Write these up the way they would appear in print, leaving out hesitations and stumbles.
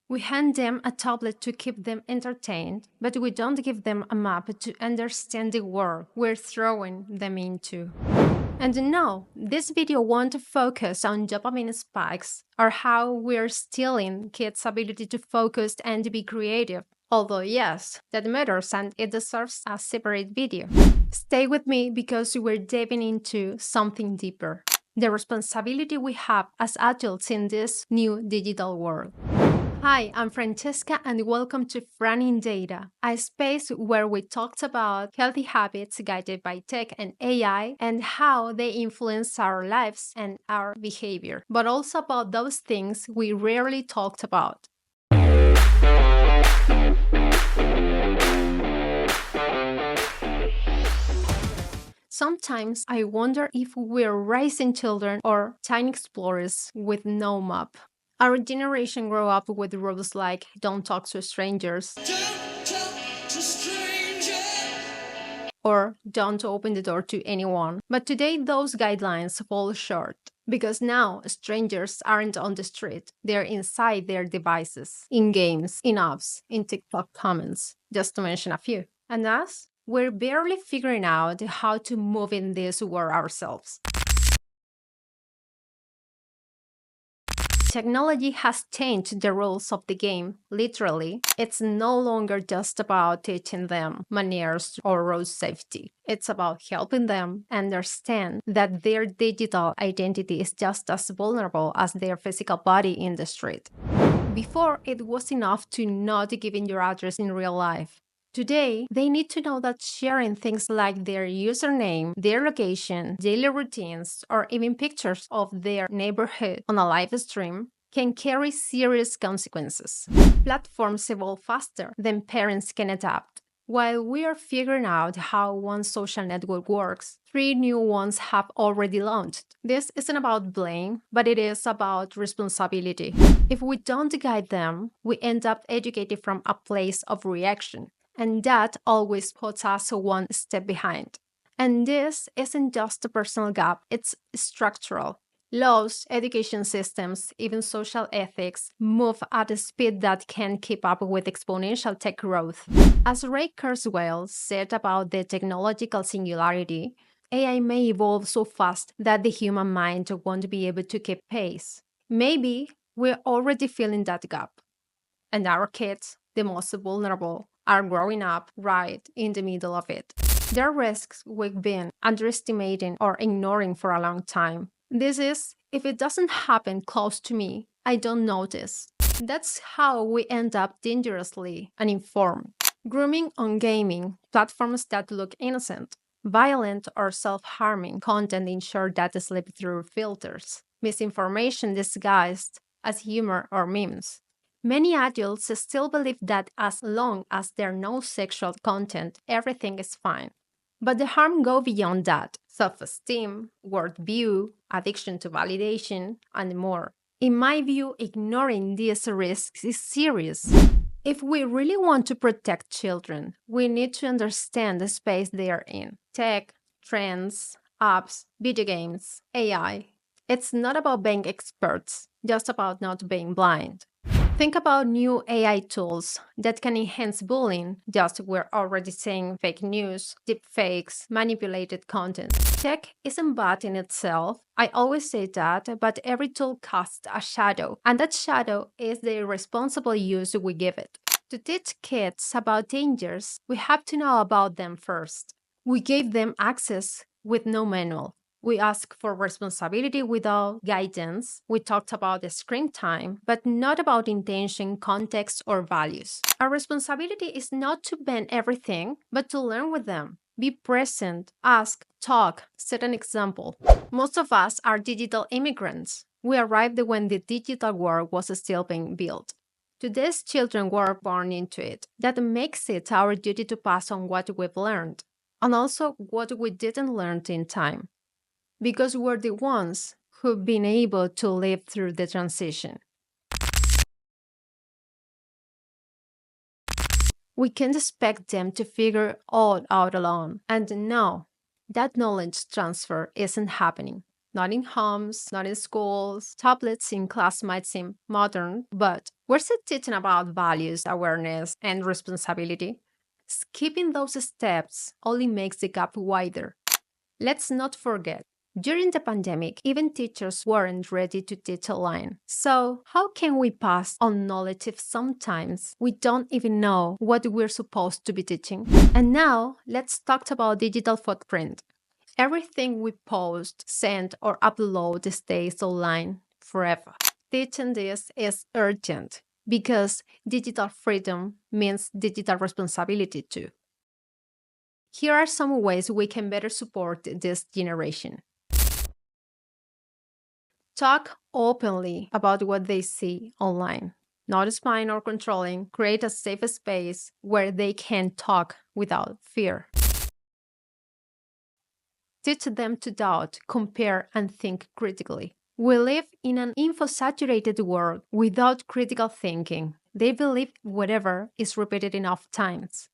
We hand them a tablet to keep them entertained, but we don't give them a map to understand the world we're throwing them into. And no, this video won't focus on dopamine spikes or how we're stealing kids' ability to focus and be creative. Although yes, that matters and it deserves a separate video. Stay with me because we're diving into something deeper. The responsibility we have as adults in this new digital world. Hi, I'm Francesca and welcome to Running Data, a space where we talked about healthy habits guided by tech and AI and how they influence our lives and our behavior, but also about those things we rarely talked about. Sometimes I wonder if we're raising children or tiny explorers with no map. Our generation grew up with rules like don't talk to strangers or don't open the door to anyone. But today those guidelines fall short because now strangers aren't on the street. They're inside their devices, in games, in apps, in TikTok comments, just to mention a few. And us? We're barely figuring out how to move in this world ourselves. Technology has changed the rules of the game, literally. It's no longer just about teaching them manners or road safety. It's about helping them understand that their digital identity is just as vulnerable as their physical body in the street. Before, it was enough to not give in your address in real life. Today, they need to know that sharing things like their username, their location, daily routines, or even pictures of their neighborhood on a live stream can carry serious consequences. Platforms evolve faster than parents can adapt. While we are figuring out how one social network works, 3 new ones have already launched. This isn't about blame, but it is about responsibility. If we don't guide them, we end up educated from a place of reaction. And that always puts us one step behind. And this isn't just a personal gap, it's structural. Laws, education systems, even social ethics move at a speed that can't keep up with exponential tech growth. As Ray Kurzweil said about the technological singularity, AI may evolve so fast that the human mind won't be able to keep pace. Maybe we're already feeling that gap. And our kids, the most vulnerable, are growing up right in the middle of it. There are risks we've been underestimating or ignoring for a long time. This is, if it doesn't happen close to me, I don't notice. That's how we end up dangerously uninformed. Grooming on gaming, platforms that look innocent. Violent or self-harming content ensured that slip through filters. Misinformation disguised as humor or memes. Many adults still believe that as long as there's no sexual content, everything is fine. But the harm goes beyond that. Self-esteem, worldview, addiction to validation, and more. In my view, ignoring these risks is serious. If we really want to protect children, we need to understand the space they are in. Tech, trends, apps, video games, AI. It's not about being experts, just about not being blind. Think about new AI tools that can enhance bullying. Just we're already seeing fake news, deepfakes, manipulated content. Tech isn't bad in itself. I always say that, but every tool casts a shadow, and that shadow is the irresponsible use we give it. To teach kids about dangers, we have to know about them first. We gave them access with no manual. We ask for responsibility without guidance. We talked about the screen time, but not about intention, context, or values. Our responsibility is not to ban everything, but to learn with them. Be present, ask, talk, set an example. Most of us are digital immigrants. We arrived when the digital world was still being built. Today's children were born into it. That makes it our duty to pass on what we've learned, and also what we didn't learn in time, because we're the ones who've been able to live through the transition. We can't expect them to figure it all out alone. And no, that knowledge transfer isn't happening. Not in homes, not in schools. Tablets in class might seem modern, but we're still teaching about values, awareness, and responsibility. Skipping those steps only makes the gap wider. Let's not forget, during the pandemic, even teachers weren't ready to teach online. So, how can we pass on knowledge if sometimes we don't even know what we're supposed to be teaching? And now, let's talk about digital footprint. Everything we post, send, or upload stays online forever. Teaching this is urgent because digital freedom means digital responsibility too. Here are some ways we can better support this generation. Talk openly about what they see online. Not spying or controlling, create a safe space where they can talk without fear. Teach them to doubt, compare, and think critically. We live in an info-saturated world without critical thinking. They believe whatever is repeated enough times.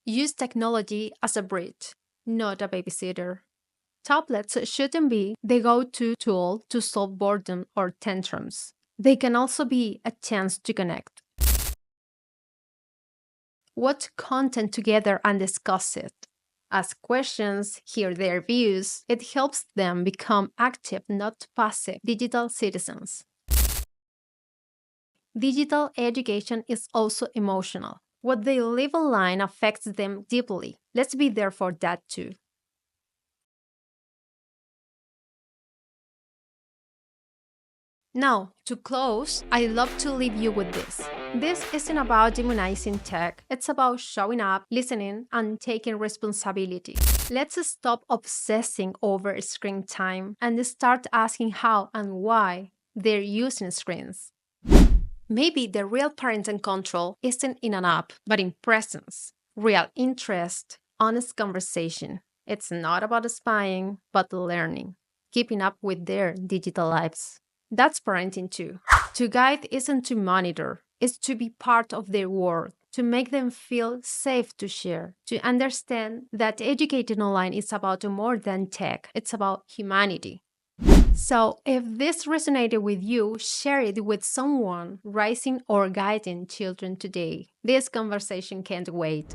Use technology as a bridge, not a babysitter. Tablets shouldn't be the go-to tool to solve boredom or tantrums. They can also be a chance to connect. Watch content together and discuss it. Ask questions, hear their views. It helps them become active, not passive, digital citizens. Digital education is also emotional. What they live online affects them deeply. Let's be there for that too. Now, to close, I love to leave you with this. This isn't about demonizing tech, it's about showing up, listening, and taking responsibility. Let's stop obsessing over screen time and start asking how and why they're using screens. Maybe the real parenting control isn't in an app, but in presence, real interest, honest conversation. It's not about spying, but learning, keeping up with their digital lives. That's parenting too. To guide isn't to monitor, it's to be part of their world, to make them feel safe to share, to understand that educating online is about more than tech, it's about humanity. So, if this resonated with you, share it with someone raising or guiding children today. This conversation can't wait.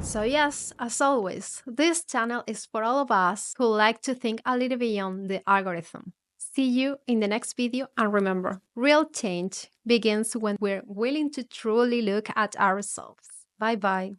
So, yes, as always, this channel is for all of us who like to think a little beyond the algorithm. See you in the next video, and remember, real change begins when we're willing to truly look at ourselves. Bye bye.